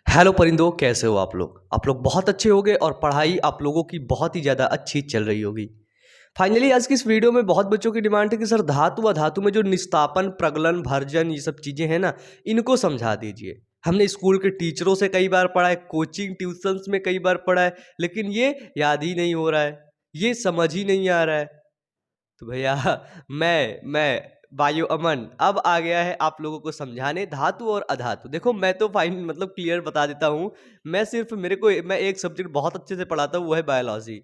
Hello परिंदों, कैसे हो आप लोग? आप लोग बहुत अच्छे होंगे और पढ़ाई आप लोगों की बहुत ही ज़्यादा अच्छी चल रही होगी। फाइनली आज की इस वीडियो में बहुत बच्चों की डिमांड है कि सर धातु व धातु में जो निस्तापन, प्रगलन, भर्जन ये सब चीज़ें हैं ना, इनको समझा दीजिए। हमने स्कूल के टीचरों से कई बार पढ़ा है, कोचिंग ट्यूशन्स में कई बार पढ़ा है, लेकिन ये याद ही नहीं हो रहा है, ये समझ ही नहीं आ रहा है। तो भैया मैं वायु अमन अब आ गया है आप लोगों को समझाने धातु और अधातु। देखो मैं तो फाइन मतलब क्लियर बता देता हूँ। मैं एक सब्जेक्ट बहुत अच्छे से पढ़ाता हूँ, वो है बायोलॉजी।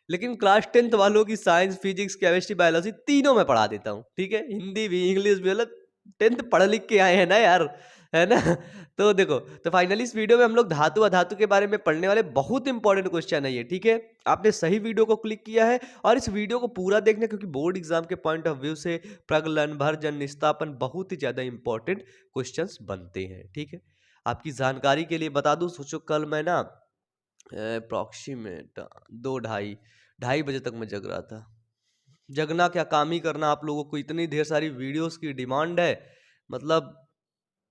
लेकिन क्लास 10th वालों की साइंस, फिजिक्स, केमिस्ट्री, बायोलॉजी तीनों मैं पढ़ा देता हूँ। ठीक है, हिंदी भी इंग्लिश भी, मतलब 10th पढ़ लिख के आए हैं ना यार, है ना। तो देखो, तो फाइनली इस वीडियो में हम लोग धातु अधातु के बारे में पढ़ने वाले बहुत इंपॉर्टेंट क्वेश्चन है ये। ठीक है, आपने सही वीडियो को क्लिक किया है और इस वीडियो को पूरा देखना, क्योंकि बोर्ड एग्जाम के पॉइंट ऑफ व्यू से प्रगलन, भर्जन, निस्तापन बहुत ही ज्यादा इंपॉर्टेंट क्वेश्चंस बनते हैं। ठीक है, आपकी जानकारी के लिए बता दूं, सोचो कल मैं ना अप्रोक्सीमेट 2 ढाई बजे तक मैं जग रहा था। जगना क्या, काम ही करना। आप लोगों को इतनी ढेर सारी वीडियोस की डिमांड है, मतलब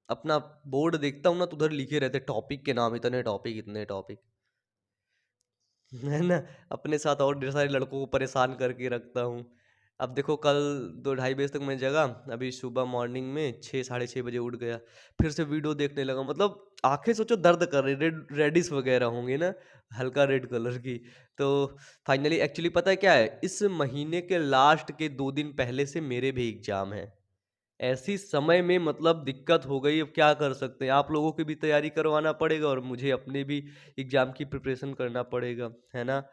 अपना बोर्ड देखता हूँ ना तो उधर लिखे रहते टॉपिक के नाम, इतने टॉपिक इतने टॉपिक, है ना। अपने साथ और ढेर सारे लड़कों को परेशान करके रखता हूँ। अब देखो कल 2 ढाई बजे तक मैं जगा, अभी सुबह मॉर्निंग में 6 साढ़े 6 बजे उठ गया, फिर से वीडियो देखने लगा। मतलब आंखें सोचो दर्द कर रही, रेडिश वगैरह होंगी ना, हल्का रेड कलर की। तो फाइनली एक्चुअली पता है क्या है, इस महीने के लास्ट के 2 दिन पहले से मेरे भी एग्जाम है। ऐसी समय में मतलब दिक्कत हो गई, अब क्या कर सकते हैं। आप लोगों की भी तैयारी करवाना पड़ेगा और मुझे अपने भी एग्ज़ाम की प्रिपरेशन करना पड़ेगा, है ना।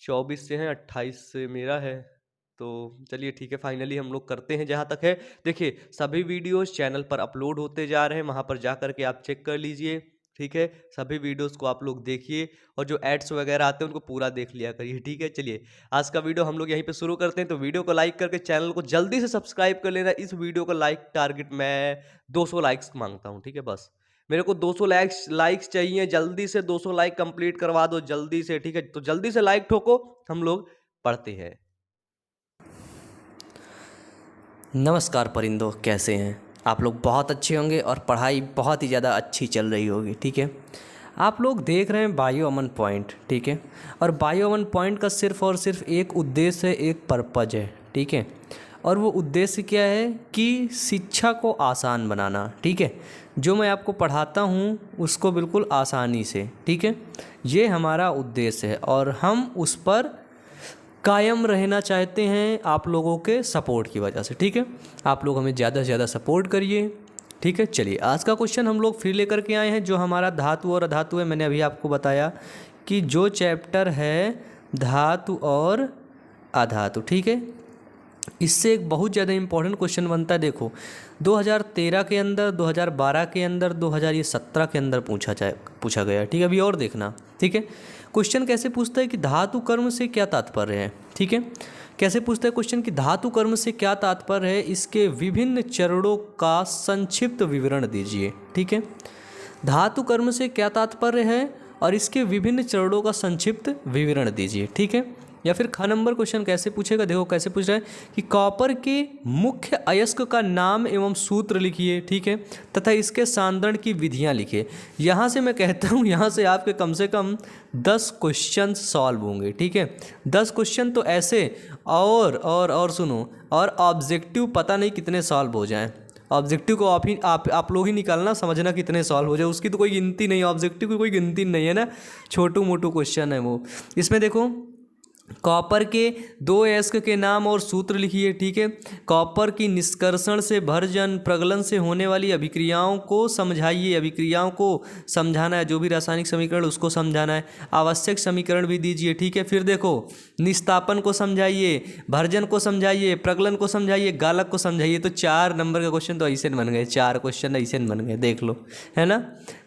24 से है, 28 से मेरा है। तो चलिए ठीक है, फाइनली हम लोग करते हैं जहाँ तक है। देखिए सभी वीडियोस चैनल पर अपलोड होते जा रहे हैं, वहाँ पर जा कर के आप चेक कर लीजिए। ठीक है, सभी वीडियोस को आप लोग देखिए और जो एड्स वगैरह आते हैं उनको पूरा देख लिया करिए। ठीक है, चलिए आज का वीडियो हम लोग यहीं पे शुरू करते हैं। तो वीडियो को लाइक करके चैनल को जल्दी से सब्सक्राइब कर लेना। इस वीडियो का लाइक टारगेट मैं 200 लाइक्स मांगता हूँ। ठीक है, बस मेरे को 200 लाइक्स चाहिए, जल्दी से 200 लाइक कंप्लीट करवा दो जल्दी से। ठीक है, तो जल्दी से लाइक ठोको, हम लोग पढ़ते हैं। नमस्कार परिंदों, कैसे हैं आप लोग? बहुत अच्छे होंगे और पढ़ाई बहुत ही ज़्यादा अच्छी चल रही होगी। ठीक है, आप लोग देख रहे हैं बायो अमन पॉइंट। ठीक है, और बायो अमन पॉइंट का सिर्फ और सिर्फ एक उद्देश्य है, एक पर्पज है। ठीक है, और वो उद्देश्य क्या है कि शिक्षा को आसान बनाना। ठीक है, जो मैं आपको पढ़ाता हूँ उसको बिल्कुल आसानी से। ठीक है, ये हमारा उद्देश्य है और हम उस पर कायम रहना चाहते हैं आप लोगों के सपोर्ट की वजह से। ठीक है, आप लोग हमें ज़्यादा से ज़्यादा सपोर्ट करिए। ठीक है, चलिए आज का क्वेश्चन हम लोग फिर लेकर के आए हैं, जो हमारा धातु और अधातु है। मैंने अभी आपको बताया कि जो चैप्टर है धातु और अधातु, ठीक है, इससे एक बहुत ज़्यादा इंपॉर्टेंट क्वेश्चन बनता है। देखो 2013 के अंदर, 2012 के अंदर, 2017 के अंदर पूछा गया। ठीक है, अभी और देखना। ठीक है, क्वेश्चन कैसे पूछता है कि धातु कर्म से क्या तात्पर्य है। ठीक है, कैसे पूछता है क्वेश्चन कि धातु कर्म से क्या तात्पर्य है, इसके विभिन्न चरणों का संक्षिप्त विवरण दीजिए। ठीक है, धातु कर्म से क्या तात्पर्य है और इसके विभिन्न चरणों का संक्षिप्त विवरण दीजिए। ठीक है, या फिर ख नंबर क्वेश्चन कैसे पूछेगा, देखो कैसे पूछ रहा है कि कॉपर के मुख्य अयस्क का नाम एवं सूत्र लिखिए। ठीक है, तथा इसके सांद्रण की विधियां लिखिए। यहाँ से मैं कहता हूँ, यहाँ से आपके कम से कम 10 क्वेश्चन सॉल्व होंगे। ठीक है, 10 क्वेश्चन तो ऐसे, और सुनो, और ऑब्जेक्टिव पता नहीं कितने सॉल्व हो जाएं। ऑब्जेक्टिव को आप लोग ही निकालना, समझना कितने सॉल्व हो जाए, उसकी तो कोई गिनती नहीं, ऑब्जेक्टिव की कोई गिनती नहीं है ना, छोटू मोटू क्वेश्चन है वो। इसमें देखो कॉपर के 2 अयस्क के नाम और सूत्र लिखिए। ठीक है, कॉपर की निष्कर्षण से, भर्जन, प्रगलन से होने वाली अभिक्रियाओं को समझाइए। अभिक्रियाओं को समझाना है, जो भी रासायनिक समीकरण उसको समझाना है। आवश्यक समीकरण भी दीजिए। ठीक है, फिर देखो निस्तापन को समझाइए, भर्जन को समझाइए, प्रगलन को समझाइए, गालक को समझाइए। तो 4 नंबर का क्वेश्चन तो ऐसे बन गए, 4 क्वेश्चन ऐसे बन गए, देख लो, है ना।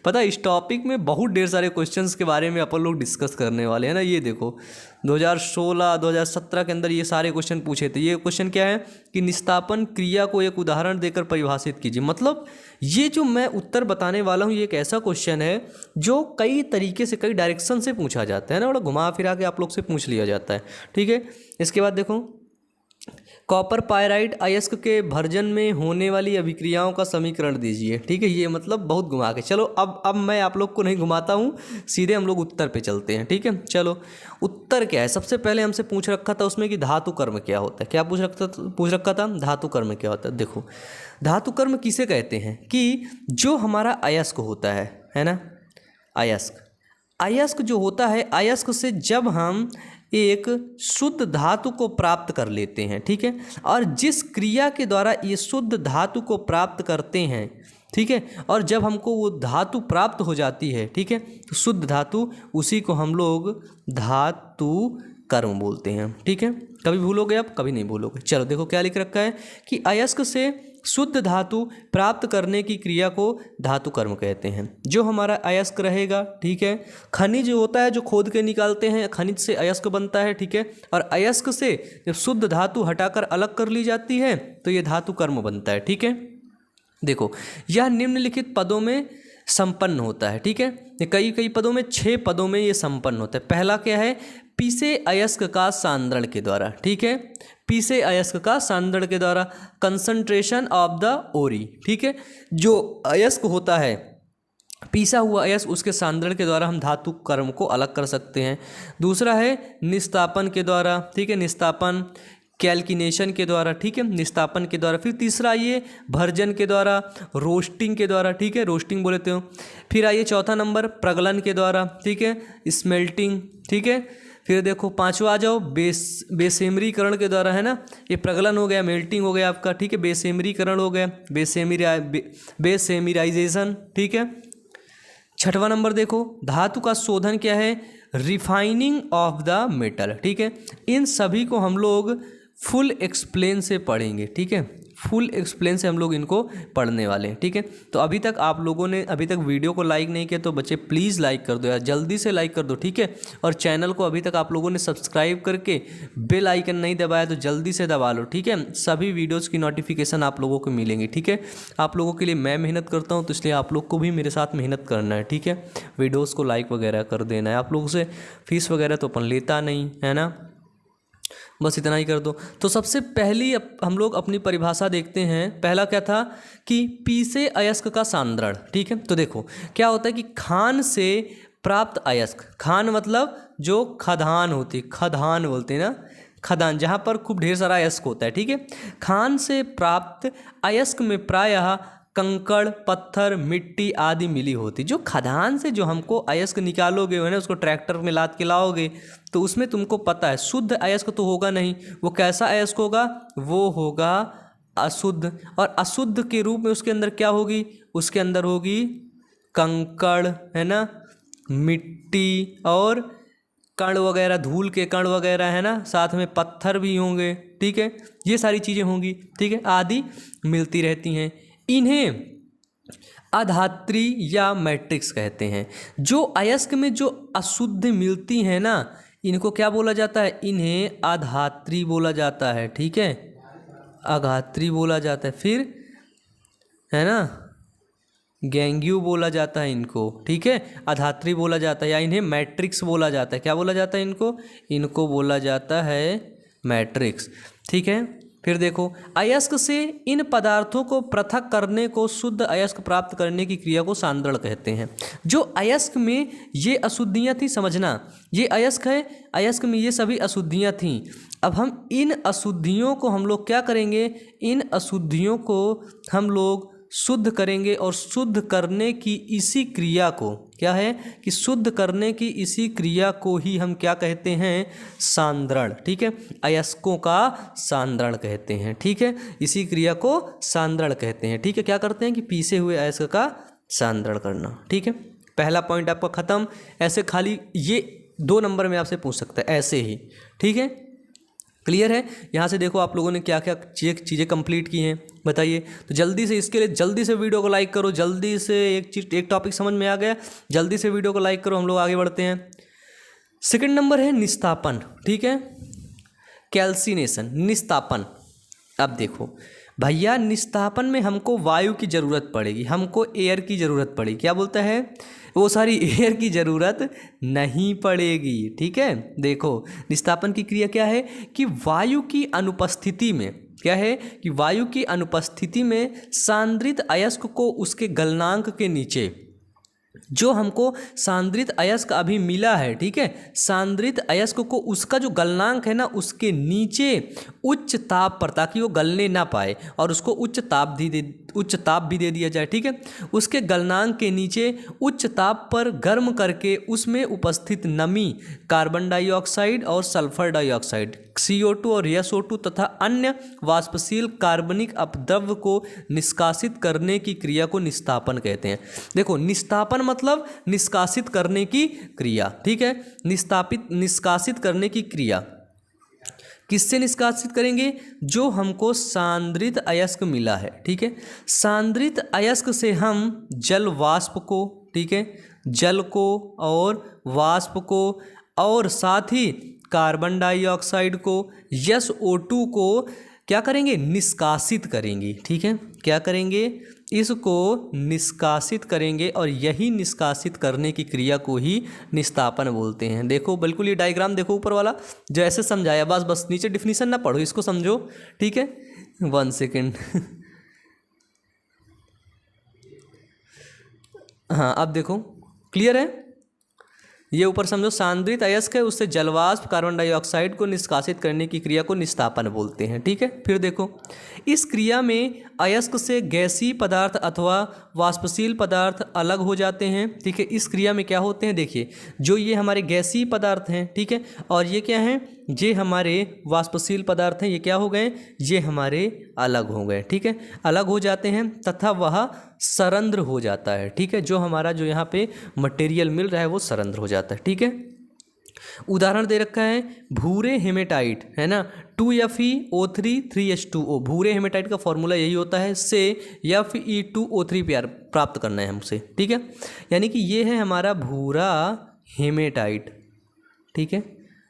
पता है इस टॉपिक में बहुत ढेर सारे क्वेश्चंस के बारे में अपन लोग डिस्कस करने वाले हैं ना। ये देखो 2016 2017 के अंदर ये सारे क्वेश्चन पूछे थे। ये क्वेश्चन क्या है कि निस्तापन क्रिया को एक उदाहरण देकर परिभाषित कीजिए। मतलब ये जो मैं उत्तर बताने वाला हूँ, ये एक ऐसा क्वेश्चन है जो कई तरीके से, कई डायरेक्शन से पूछा जाता है ना, बड़ा घुमा फिरा के आप लोग से पूछ लिया जाता है। ठीक है, इसके बाद देखो कॉपर पायराइट अयस्क के भर्जन में होने वाली अभिक्रियाओं का समीकरण दीजिए। ठीक है, ये मतलब बहुत घुमा के चलो। अब मैं आप लोग को नहीं घुमाता हूँ, सीधे हम लोग उत्तर पे चलते हैं। ठीक है, चलो उत्तर क्या है। सबसे पहले हमसे पूछ रखा था उसमें कि धातु कर्म क्या होता है। क्या पूछ रखा था धातु कर्म क्या होता है। देखो धातु कर्म किसे कहते हैं कि जो हमारा अयस्क होता है ना, अयस्क जो होता है, अयस्क से जब हम एक शुद्ध धातु को प्राप्त कर लेते हैं, ठीक है, और जिस क्रिया के द्वारा ये शुद्ध धातु को प्राप्त करते हैं, ठीक है, और जब हमको वो धातु प्राप्त हो जाती है, ठीक है, तो शुद्ध धातु, उसी को हम लोग धातु कर्म बोलते हैं। ठीक है, कभी भूलोगे आप, कभी नहीं भूलोगे। चलो देखो क्या लिख रखा है कि अयस्क से शुद्ध धातु प्राप्त करने की क्रिया को धातु कर्म कहते हैं। जो हमारा अयस्क रहेगा, ठीक है, खनिज होता है जो खोद के निकालते हैं, खनिज से अयस्क बनता है। ठीक है, और अयस्क से जब शुद्ध धातु हटाकर अलग कर ली जाती है तो ये धातु कर्म बनता है। ठीक है, देखो यह निम्नलिखित पदों में संपन्न होता है। ठीक है, कई पदों में, 6 पदों में ये संपन्न होता है। पहला क्या है, पीसे अयस्क का सांद्रण के द्वारा। ठीक है, पीसे अयस्क का सांद्रण के द्वारा, कंसंट्रेशन ऑफ द ओरी। ठीक है, जो अयस्क होता है, पीसा हुआ अयस्क, उसके सांद्रण के द्वारा हम धातु कर्म को अलग कर सकते हैं। दूसरा है निस्तापन के द्वारा। ठीक है, निस्तापन, कैल्किनेशन के द्वारा। ठीक है, निस्तापन के द्वारा। फिर तीसरा ये भर्जन के द्वारा, रोस्टिंग के द्वारा। ठीक है, रोस्टिंग बोलते हो। फिर आइए चौथा नंबर प्रगलन के द्वारा। ठीक है, स्मेल्टिंग। ठीक है, फिर देखो पांचवा आ जाओ, बेसेमरीकरण के द्वारा, है ना, ये प्रगलन हो गया, मेल्टिंग हो गया आपका। ठीक है, बेसेमरीकरण हो गया, बेसेमिराइजेशन। ठीक है, छठवां नंबर देखो धातु का शोधन क्या है, रिफाइनिंग ऑफ द मेटल। ठीक है, इन सभी को हम लोग फुल एक्सप्लेन से पढ़ेंगे। ठीक है, फुल एक्सप्लेन से हम लोग इनको पढ़ने वाले हैं। ठीक है, तो अभी तक आप लोगों ने अभी तक वीडियो को लाइक नहीं किया तो बच्चे प्लीज़ लाइक कर दो यार, जल्दी से लाइक कर दो। ठीक है, और चैनल को अभी तक आप लोगों ने सब्सक्राइब करके बेल आइकन नहीं दबाया तो जल्दी से दबा लो। ठीक है, सभी वीडियोज़ की नोटिफिकेशन आप लोगों को मिलेंगी। ठीक है, आप लोगों के लिए मैं मेहनत करता हूँ तो इसलिए आप लोग को भी मेरे साथ मेहनत करना है। ठीक है, वीडियोज़ को लाइक वगैरह कर देना है। आप लोगों से फीस वगैरह तो अपन लेता नहीं है ना, बस इतना ही कर दो। तो सबसे पहली हम लोग अपनी परिभाषा देखते हैं। पहला क्या था कि पीसे अयस्क का सांद्रण। ठीक है, तो देखो क्या होता है कि खान से प्राप्त अयस्क, खान मतलब जो खदान होती, खदान बोलते हैं ना, खदान, जहाँ पर खूब ढेर सारा अयस्क होता है। ठीक है, खान से प्राप्त अयस्क में प्रायः कंकड़, पत्थर, मिट्टी आदि मिली होती। जो खदान से जो हमको अयस्क निकालोगे, है ना, उसको ट्रैक्टर में लाद के लाओगे तो उसमें तुमको पता है शुद्ध अयस्क तो होगा नहीं। वो कैसा अयस्क होगा, वो होगा अशुद्ध। और अशुद्ध के रूप में उसके अंदर क्या होगी, उसके अंदर होगी कंकड़, है ना, मिट्टी और कण वगैरह, धूल के कण वगैरह, है ना, साथ में पत्थर भी होंगे। ठीक है, ये सारी चीज़ें होंगी। ठीक है, आदि मिलती रहती हैं। इन्हें अधात्री या मैट्रिक्स कहते हैं। जो अयस्क में जो अशुद्ध मिलती हैं ना, इनको क्या बोला जाता है, इन्हें अधात्री बोला जाता है। ठीक है, अधात्री बोला जाता है। फिर है ना गैंग्यू बोला जाता है इनको। ठीक है, अधात्री बोला जाता है, या इन्हें मैट्रिक्स बोला जाता है। क्या बोला जाता है इनको बोला जाता है मैट्रिक्स। ठीक है, फिर देखो अयस्क से इन पदार्थों को पृथक करने को शुद्ध अयस्क प्राप्त करने की क्रिया को सांद्रण कहते हैं। जो अयस्क में ये अशुद्धियाँ थी, समझना, ये अयस्क है, अयस्क में ये सभी अशुद्धियाँ थीं। अब हम इन अशुद्धियों को हम लोग क्या करेंगे, इन अशुद्धियों को हम लोग शुद्ध करेंगे, और शुद्ध करने की इसी क्रिया को क्या है कि शुद्ध करने की इसी क्रिया को ही हम क्या कहते हैं, सांद्रण। ठीक है, अयस्कों का सांद्रण कहते हैं। ठीक है, इसी क्रिया को सांद्रण कहते हैं। ठीक है, क्या करते हैं कि पीसे हुए अयस्क का सांद्रण करना। ठीक है, पहला पॉइंट आपका खत्म। ऐसे खाली ये 2 नंबर में आपसे पूछ सकता है ऐसे ही। ठीक है, क्लियर है। यहाँ से देखो आप लोगों ने क्या क्या चीज़ें कंप्लीट की हैं, बताइए। तो जल्दी से इसके लिए जल्दी से वीडियो को लाइक करो, जल्दी से एक टॉपिक समझ में आ गया, जल्दी से वीडियो को लाइक करो, हम लोग आगे बढ़ते हैं। सेकंड नंबर है निस्तापन। ठीक है, कैल्सिनेशन, निस्तापन। अब देखो भैया, निस्तापन में हमको वायु की ज़रूरत पड़ेगी, हमको एयर की ज़रूरत पड़ेगी। क्या बोलता है, वो सारी एयर की ज़रूरत नहीं पड़ेगी। ठीक है, देखो निस्तापन की क्रिया क्या है कि वायु की अनुपस्थिति में, क्या है कि वायु की अनुपस्थिति में सांद्रित अयस्क को उसके गलनांक के नीचे, जो हमको सांद्रित अयस्क अभी मिला है, ठीक है, सांद्रित अयस्क को उसका जो गलनांक है ना उसके नीचे उच्च ताप पर, ताकि वो गलने ना पाए और उसको उच्च ताप भी दे दिया जाए। ठीक है, उसके गलनांक के नीचे उच्च ताप पर गर्म करके उसमें उपस्थित नमी, कार्बन डाइऑक्साइड और सल्फर डाइऑक्साइड, CO2 और SO2 तथा अन्य वाष्पशील कार्बनिक अपद्रव्य को निष्कासित करने की क्रिया को निस्तापन कहते हैं। देखो निस्तापन मतलब निष्कासित करने की क्रिया। ठीक है, निष्कासित करने की क्रिया किससे निष्कासित करेंगे? जो हमको सांद्रित अयस्क मिला है। ठीक है, सांद्रित अयस्क से हम जल वाष्प को, ठीक है, जल को और वाष्प को और साथ ही कार्बन डाइऑक्साइड को, SO2 को क्या करेंगे? निष्कासित करेंगे। ठीक है, क्या करेंगे? इसको निष्कासित करेंगे और यही निष्कासित करने की क्रिया को ही निस्तापन बोलते हैं। देखो बिल्कुल ये डायग्राम देखो ऊपर वाला जो ऐसे समझाया, बस नीचे डिफिनीशन ना पढ़ो, इसको समझो। ठीक है, 1 सेकेंड हाँ अब देखो क्लियर है, ये ऊपर समझो सांद्रित अयस्क है, उससे जलवाष्प कार्बन डाइऑक्साइड को निष्कासित करने की क्रिया को निस्तापन बोलते हैं। ठीक है, फिर देखो इस क्रिया में अयस्क से गैसीय पदार्थ अथवा वाष्पशील पदार्थ अलग हो जाते हैं। ठीक है, इस क्रिया में क्या होते हैं? देखिए जो ये हमारे गैसीय पदार्थ हैं, ठीक है, और ये क्या हैं? ये हमारे वाष्पशील पदार्थ हैं, ये क्या हो गए? ये हमारे अलग हो गए। ठीक है, अलग हो जाते हैं तथा वह सरंध्र हो जाता है। ठीक है, जो हमारा जो यहाँ पे मटेरियल मिल रहा है वो सरंध्र हो जाता है। ठीक है, उदाहरण दे रखा है भूरे हेमेटाइट, है ना, 2Fe O3 3H2O। भूरे हेमेटाइट का फॉर्मूला यही होता है, से Fe2O3 प्राप्त करना है हमसे। ठीक है, यानी कि ये है हमारा भूरा हेमेटाइट। ठीक है,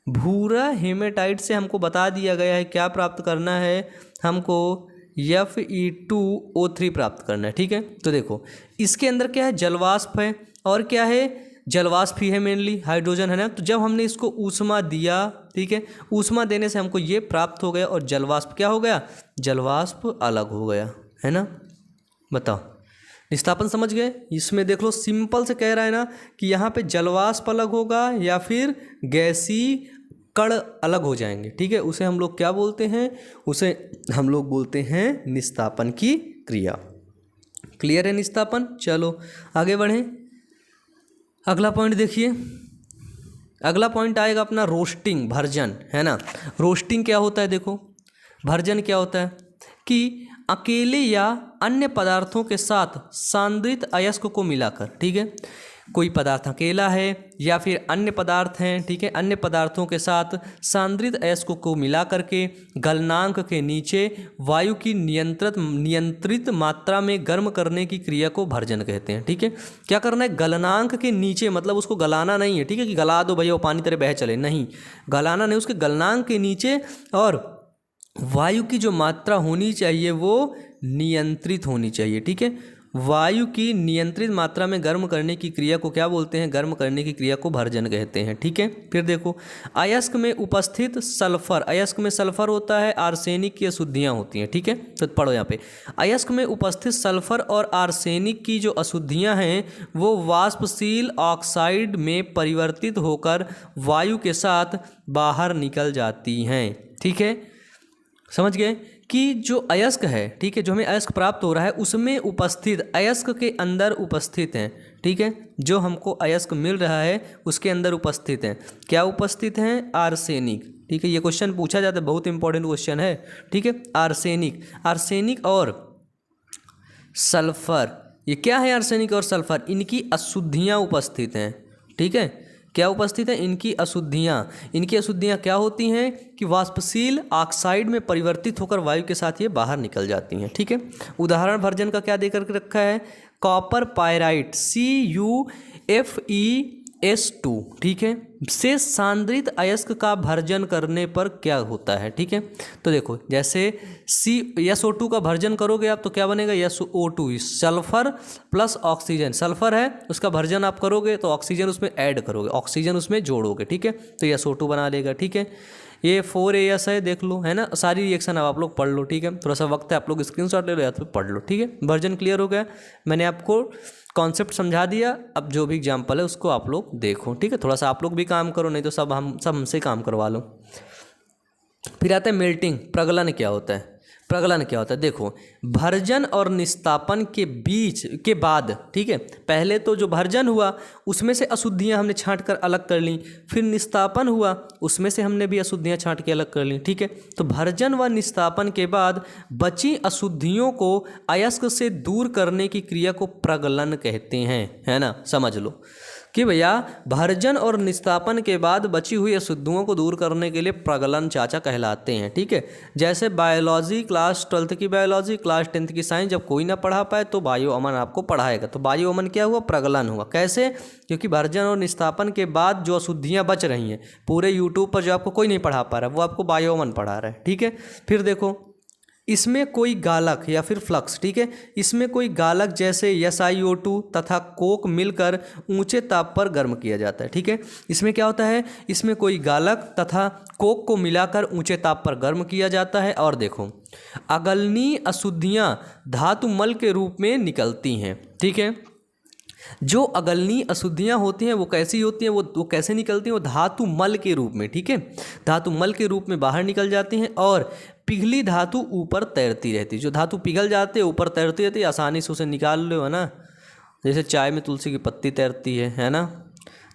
भूरा हेमेटाइट से हमको बता दिया गया है क्या प्राप्त करना है, हमको Fe2O3 प्राप्त करना है। ठीक है, तो देखो इसके अंदर क्या है? जलवाष्प है, और क्या है? जलवाष्प ही है, मेनली हाइड्रोजन है ना। तो जब हमने इसको ऊष्मा दिया, ठीक है, ऊष्मा देने से हमको ये प्राप्त हो गया और जलवाष्प क्या हो गया? जलवाष्प अलग हो गया, है ना। बताओ निस्तापन समझ गए? इसमें देख लो सिंपल से कह रहा है ना कि यहाँ पे जलवाष्प अलग होगा या फिर गैसीय कण अलग हो जाएंगे। ठीक है, उसे हम लोग क्या बोलते हैं? उसे हम लोग बोलते हैं निस्तापन की क्रिया। क्लियर है निस्तापन? चलो आगे बढ़ें। अगला पॉइंट देखिए, अगला पॉइंट आएगा अपना रोस्टिंग, भर्जन, है ना। रोस्टिंग क्या होता है? देखो भर्जन क्या होता है कि अकेले या अन्य पदार्थों के साथ सांद्रित अयस्क को मिलाकर, ठीक है, कोई पदार्थ अकेला है या फिर अन्य पदार्थ हैं, ठीक है, अन्य पदार्थों के साथ सांद्रित अयस्क को मिला करके गलनांक के नीचे वायु की नियंत्रित मात्रा में गर्म करने की क्रिया को भर्जन कहते हैं। ठीक है, क्या करना है? गलनांक के नीचे, मतलब उसको गलाना नहीं है, ठीक है, कि गला दो भैया वो पानी तरह बह चले, नहीं, गलाना नहीं, उसके गलनांक के नीचे, और वायु की जो मात्रा होनी चाहिए वो नियंत्रित होनी चाहिए। ठीक है, वायु की नियंत्रित मात्रा में गर्म करने की क्रिया को क्या बोलते हैं? गर्म करने की क्रिया को भर्जन कहते हैं। ठीक है, फिर देखो अयस्क में उपस्थित सल्फर, अयस्क में सल्फर होता है, आर्सेनिक की अशुद्धियाँ होती हैं। ठीक है, तो पढ़ो यहाँ पे, अयस्क में उपस्थित सल्फर और आर्सेनिक की जो अशुद्धियाँ हैं वो वाष्पशील ऑक्साइड में परिवर्तित होकर वायु के साथ बाहर निकल जाती हैं। ठीक है, समझ गए कि जो अयस्क है, ठीक है, जो हमें अयस्क प्राप्त हो रहा है उसमें उपस्थित, अयस्क के अंदर उपस्थित हैं, ठीक है, जो हमको अयस्क मिल रहा है उसके अंदर उपस्थित हैं, क्या उपस्थित हैं? आर्सेनिक। ठीक है, ये क्वेश्चन पूछा जाता है, बहुत इंपॉर्टेंट क्वेश्चन है। ठीक है, आर्सेनिक, आर्सेनिक और सल्फर, ये क्या है? आर्सेनिक और सल्फर, इनकी अशुद्धियाँ उपस्थित हैं। ठीक है, क्या उपस्थित है? इनकी अशुद्धियाँ। इनकी अशुद्धियाँ क्या होती हैं कि वाष्पशील ऑक्साइड में परिवर्तित होकर वायु के साथ ये बाहर निकल जाती हैं। ठीक है, उदाहरण भर्जन का क्या देकर के रखा है? कॉपर पायराइट CuFe H2, ठीक है, से सांद्रित अयस्क का भर्जन करने पर क्या होता है, ठीक है। तो देखो जैसे SO2 का भर्जन करोगे आप तो क्या बनेगा, SO2, sulphur plus oxygen, sulphur है उसका भर्जन आप करोगे तो ऑक्सीजन उसमें ऐड करोगे, ऑक्सीजन उसमें जोड़ोगे, ठीक है, तो SO2 बना लेगा, ठीक है। ये 4AS है, देख लो, है ना, सारी रिएक्शन अब आप लोग पढ़ लो, ठीक है, थोड़ा सा वक्त है, आप लोग स्क्रीनशॉट ले लो या तो पढ़ लो, ठीक है। वर्जन क्लियर हो गया, मैंने आपको कॉन्सेप्ट समझा दिया, अब जो भी एग्जाम्पल है उसको आप लोग देखो, ठीक है, थोड़ा सा आप लोग भी काम करो, नहीं तो सब हमसे काम करवा लो। फिर आता है मेल्टिंग, प्रगलन क्या होता है, प्रगलन क्या होता है, देखो भर्जन और निस्तापन के बीच के बाद, ठीक है, पहले तो जो भर्जन हुआ उसमें से अशुद्धियां हमने छांट कर अलग कर ली, फिर निस्तापन हुआ उसमें से हमने भी अशुद्धियां छांट के अलग कर ली, ठीक है। तो भर्जन व निस्तापन के बाद बची अशुद्धियों को अयस्क से दूर करने की क्रिया को प्रगलन कहते हैं, है ना, समझ लो कि भैया भर्जन और निस्तापन के बाद बची हुई अशुद्धियों को दूर करने के लिए प्रगलन चाचा कहलाते हैं, ठीक है। जैसे बायोलॉजी, क्लास 12th की बायोलॉजी, क्लास 10th की साइंस, जब कोई ना पढ़ा पाए तो बायो अमन आपको पढ़ाएगा, तो बायो अमन क्या हुआ, प्रगलन हुआ। कैसे, क्योंकि भर्जन और निस्तापन के बाद जो अशुद्धियाँ बच रही हैं पूरे यूट्यूब पर जो आपको कोई नहीं पढ़ा पा रहा है वो आपको बायो अमन पढ़ा रहा है, ठीक है। फिर देखो इसमें कोई गालक या फिर फ्लक्स, ठीक है, इसमें कोई गालक जैसे SiO2 तथा कोक मिलकर ऊंचे ताप पर गर्म किया जाता है, ठीक है। इसमें क्या होता है, इसमें कोई गालक तथा कोक को मिलाकर ऊंचे ताप पर गर्म किया जाता है, और देखो अगलनीय अशुद्धियां धातु मल के रूप में निकलती हैं, ठीक है। जो अगलनीय अशुद्धियां होती हैं वो कैसी होती हैं, वो कैसे निकलती हैं, वो धातु मल के रूप में, ठीक है, धातु मल के रूप में बाहर निकल जाती हैं, और पिघली धातु ऊपर तैरती रहती है। जो धातु पिघल जाते हैं ऊपर तैरती रहती है, आसानी से उसे निकाल लो, है ना, जैसे चाय में तुलसी की पत्ती तैरती है ना,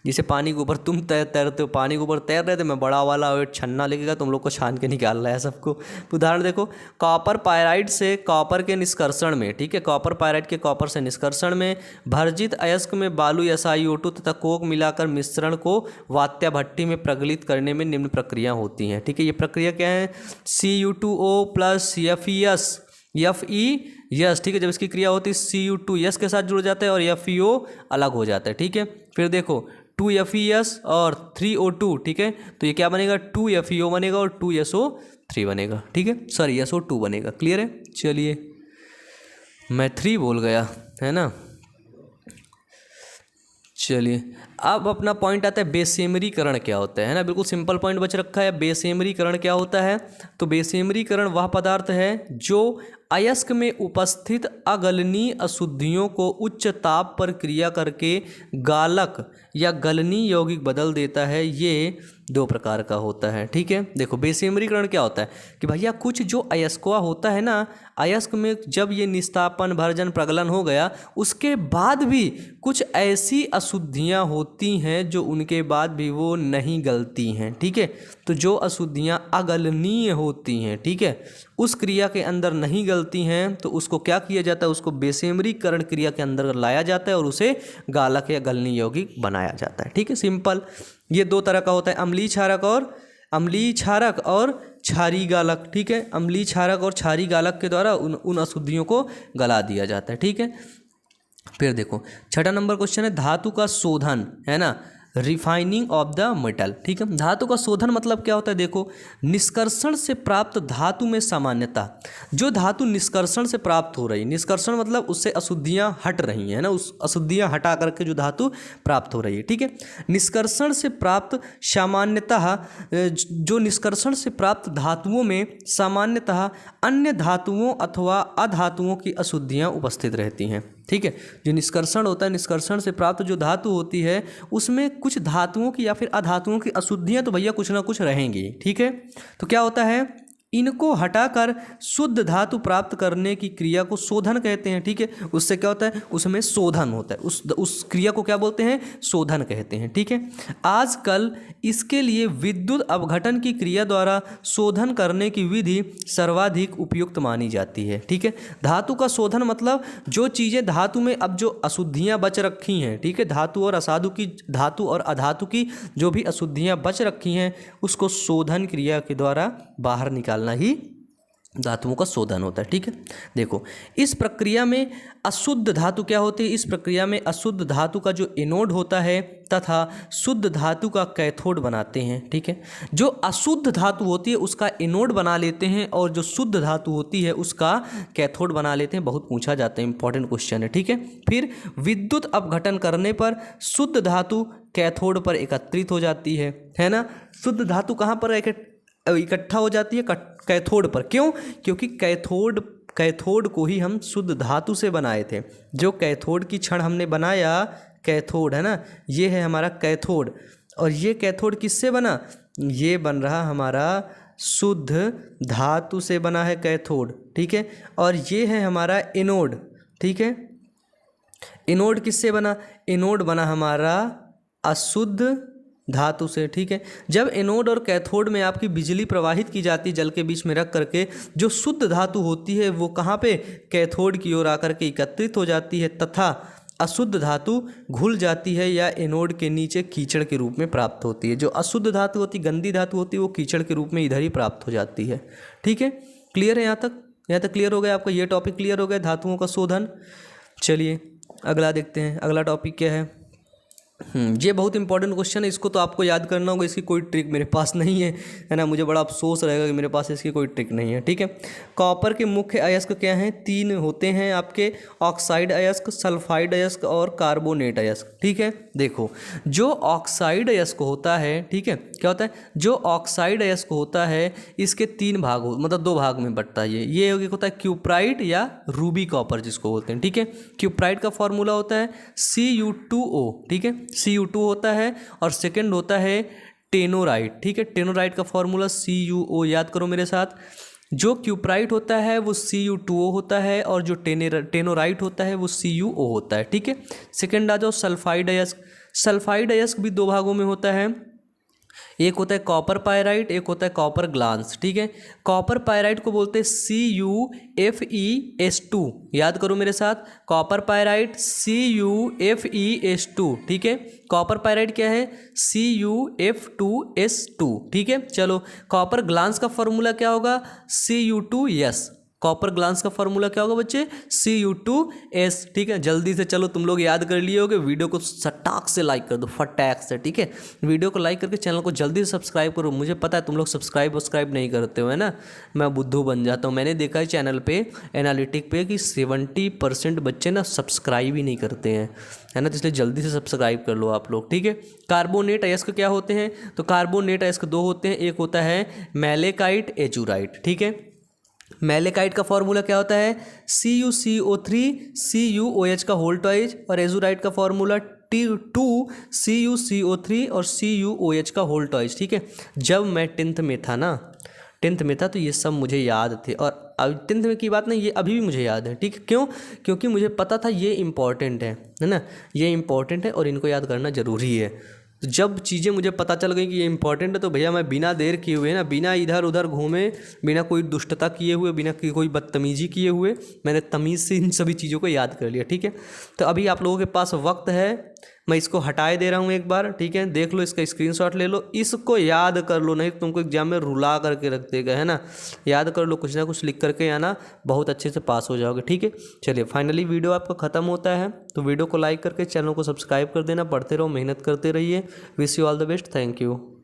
जैसे पानी के ऊपर तुम तैरते हो, पानी के ऊपर तैर रहे थे, मैं बड़ा वाला वेट छन्ना लेके गया, तुम लोग को छान के निकालना है सबको। उदाहरण देखो, कॉपर पायराइड से कॉपर के निष्कर्षण में, ठीक है, कॉपर पायराइड के कॉपर से निष्कर्षण में भर्जित अयस्क में बालू SiO2 तथा कोक मिलाकर मिश्रण को वात्या भट्टी में प्रगलित करने में निम्न प्रक्रिया होती हैं, ठीक है। ये प्रक्रिया क्या है, Cu2O प्लस FeS, ठीक है, जब इसकी क्रिया होती है Cu2S के साथ जुड़ जाता है और FeO अलग हो जाता है, ठीक है। फिर देखो 2FeS और 3O2, ठीक है, तो ये क्या बनेगा, 2FeO बनेगा और 2SO3 बनेगा, ठीक है, सॉरी SO2 बनेगा, क्लियर है। चलिए मैं 3 बोल गया, है ना। चलिए अब अपना पॉइंट आता है बेसेमरीकरण क्या होता है ना, बिल्कुल सिंपल पॉइंट बच रखा है। बेसेमरीकरण क्या होता है, तो बेसेमरीकरण वह पदार्थ है जो अयस्क में उपस्थित अगलनीय अशुद्धियों को उच्च ताप पर क्रिया करके गालक या गलनीय यौगिक बदल देता है। ये 2 प्रकार का होता है, ठीक है। देखो बेसेमरीकरण क्या होता है कि भैया कुछ जो अयस्कवा होता है ना, अयस्क में जब ये निस्तापन, भर्जन, प्रगलन हो गया उसके बाद भी कुछ ऐसी अशुद्धियाँ होती हैं जो उनके बाद भी वो नहीं गलती हैं, ठीक है। तो जो अशुद्धियाँ अगलनीय होती हैं, ठीक है, उस क्रिया के अंदर नहीं गलती हैं तो उसको क्या किया जाता है, उसको बेसेमरीकरण क्रिया के अंदर लाया जाता है और उसे गालक या गलनीय यौगिक बनाया जाता है, ठीक है, सिंपल। ये 2 तरह का होता है, अम्लीय क्षारक और क्षारीय गालक, ठीक है। अम्लीय क्षारक और क्षारीय गालक के द्वारा उन अशुद्धियों को गला दिया जाता है, ठीक है। फिर देखो 6वां नंबर क्वेश्चन है धातु का शोधन, है ना, रिफाइनिंग ऑफ द मेटल, ठीक है। धातु का शोधन मतलब क्या होता है, देखो निष्कर्षण से प्राप्त धातु में सामान्यता, जो धातु निष्कर्षण से प्राप्त हो रही, निष्कर्षण मतलब उससे अशुद्धियां हट रही हैं ना, उस अशुद्धियां हटा करके जो धातु प्राप्त हो रही है, ठीक है। निष्कर्षण से प्राप्त सामान्यतः, जो निष्कर्षण से प्राप्त धातुओं में सामान्यतः अन्य धातुओं अथवा अधातुओं की अशुद्धियां उपस्थित रहती हैं, ठीक है। जो निष्कर्षण होता है, निष्कर्षण से प्राप्त जो धातु होती है उसमें कुछ धातुओं की या फिर अधातुओं की अशुद्धियां तो भैया कुछ ना कुछ रहेंगी, ठीक है। तो क्या होता है, इनको हटाकर शुद्ध धातु प्राप्त करने की क्रिया को शोधन कहते हैं, ठीक है। उससे क्या होता है, उसमें शोधन होता है, उस क्रिया को क्या बोलते हैं, शोधन कहते हैं, ठीक है। आजकल इसके लिए विद्युत अपघटन की क्रिया द्वारा शोधन करने की विधि सर्वाधिक उपयुक्त मानी जाती है, ठीक है। धातु का शोधन मतलब जो चीज़ें धातु में अब जो अशुद्धियाँ बच रखी हैं, ठीक है, धातु और अधातु की जो भी अशुद्धियाँ बच रखी हैं उसको शोधन क्रिया के द्वारा बाहर निकालना ही धातुओं का शोधन होता है। ठीक है, देखो इस प्रक्रिया में अशुद्ध धातु क्या होती है, इस प्रक्रिया में अशुद्ध धातु का जो एनोड होता है तथा शुद्ध धातु का कैथोड बनाते हैं। ठीक है, जो अशुद्ध धातु होती है उसका एनोड बना लेते हैं और जो शुद्ध धातु होती है उसका कैथोड बना लेते हैं। बहुत पूछा जाता है, इंपॉर्टेंट क्वेश्चन है। ठीक है, फिर विद्युत अपघटन करने पर शुद्ध धातु कैथोड पर एकत्रित हो जाती है ना। शुद्ध धातु कहाँ पर इकट्ठा हो जाती है, कैथोड पर। क्यों? क्योंकि कैथोड को ही हम शुद्ध धातु से बनाए थे। जो कैथोड की छड़ हमने बनाया, कैथोड है ना, ये है हमारा कैथोड। और ये कैथोड किससे बना? ये बन रहा हमारा शुद्ध धातु से बना है कैथोड। ठीक है, और ये है हमारा एनोड। ठीक है, एनोड किससे बना? एनोड बना हमारा अशुद्ध धातु से। ठीक है, जब एनोड और कैथोड में आपकी बिजली प्रवाहित की जाती है जल के बीच में रख करके, जो शुद्ध धातु होती है वो कहाँ पे? कैथोड की ओर आकर के एकत्रित हो जाती है तथा अशुद्ध धातु घुल जाती है या एनोड के नीचे कीचड़ के रूप में प्राप्त होती है। जो अशुद्ध धातु होती, गंदी धातु होती है, वो कीचड़ के रूप में इधर ही प्राप्त हो जाती है। ठीक है, क्लियर है यहाँ तक? यहाँ तक क्लियर हो गया आपका, ये टॉपिक क्लियर हो गया धातुओं का शोधन। चलिए अगला देखते हैं, अगला टॉपिक क्या है। ये बहुत इंपॉर्टेंट क्वेश्चन है, इसको तो आपको याद करना होगा। इसकी कोई ट्रिक मेरे पास नहीं है ना, मुझे बड़ा अफसोस रहेगा कि मेरे पास इसकी कोई ट्रिक नहीं है। ठीक है, कॉपर के मुख्य अयस्क क्या हैं? 3 होते हैं आपके, ऑक्साइड अयस्क, सल्फाइड अयस्क और कार्बोनेट अयस्क। ठीक है, देखो जो ऑक्साइड अयस्क होता है, ठीक है, क्या होता है? जो ऑक्साइड अयस्क होता है इसके 3 भाग मतलब 2 भाग में बंटता है। ये होता है क्यूप्राइट या रूबी कॉपर जिसको बोलते हैं। ठीक है, क्यूप्राइट का फॉर्मूला होता है Cu2O। ठीक है, Cu2 होता है और सेकंड होता है टेनोराइट। ठीक है, टेनोराइट का फॉर्मूला CuO, याद करो मेरे साथ। जो क्यूप्राइट होता है वो Cu2O होता है और जो टेनोराइट होता है वो CuO होता है। ठीक है, सेकंड आ जाओ सल्फाइड अयस्क। सल्फाइड अयस्क भी 2 भागों में होता है, एक होता है कॉपर पायराइट, एक होता है कॉपर ग्लांस। ठीक है, कॉपर पायराइट को बोलते हैं CuFeS2, याद करो मेरे साथ, कॉपर पायराइट CuFeS2। ठीक है, कॉपर पायराइट क्या है? CuF2S2। ठीक है, चलो कॉपर ग्लांस का फॉर्मूला क्या होगा? Cu2S। कॉपर ग्लांस का फॉर्मूला क्या होगा बच्चे? Cu2S। ठीक है, जल्दी से चलो तुम लोग याद कर लिए होगे। वीडियो को सटाक से लाइक कर दो, फटाक से। ठीक है, वीडियो को लाइक करके चैनल को जल्दी से सब्सक्राइब करो। मुझे पता है तुम लोग सब्सक्राइब नहीं करते हो, है ना, मैं बुद्धू बन जाता हूँ। मैंने देखा है चैनल पे एनालिटिक पे कि 70% बच्चे ना सब्सक्राइब ही नहीं करते हैं, है ना, तो इसलिए जल्दी से सब्सक्राइब कर लो आप लोग। ठीक है, कार्बोनेट अयस्क क्या होते हैं? तो कार्बोनेट अयस्क 2 होते हैं, एक होता है मैलेकाइट, एजुराइट। ठीक है, मैलेकाइट का फॉर्मूला क्या होता है? CuCO3 CuOH का होल ट्वाइज, और एजुराइट का फॉर्मूला 2 CuCO3 और CuOH का होल ट्वाइज। ठीक है, जब मैं 10th में था ना, 10th में था तो ये सब मुझे याद थे, और अब 10th में की बात नहीं, ये अभी भी मुझे याद है। ठीक है, क्यों? क्योंकि मुझे पता था ये इंपॉर्टेंट है ना, ये इंपॉर्टेंट है और इनको याद करना ज़रूरी है। तो जब चीज़ें मुझे पता चल गई कि ये इंपॉर्टेंट है तो भैया मैं बिना देर किए हुए ना, बिना इधर उधर घूमे, बिना कोई दुष्टता किए हुए, बिना कोई बदतमीजी किए हुए, मैंने तमीज़ से इन सभी चीज़ों को याद कर लिया। ठीक है, तो अभी आप लोगों के पास वक्त है, मैं इसको हटाए दे रहा हूँ एक बार। ठीक है, देख लो, इसका स्क्रीनशॉट ले लो, इसको याद कर लो, नहीं तो तुमको एग्जाम में रुला करके रख देगा, है ना। याद कर लो, कुछ ना कुछ लिख करके आना, बहुत अच्छे से पास हो जाओगे। ठीक है, चलिए फाइनली वीडियो आपका ख़त्म होता है, तो वीडियो को लाइक करके चैनल को सब्सक्राइब कर देना। पढ़ते रहो, मेहनत करते रहिए। Wish you all the best, thank you.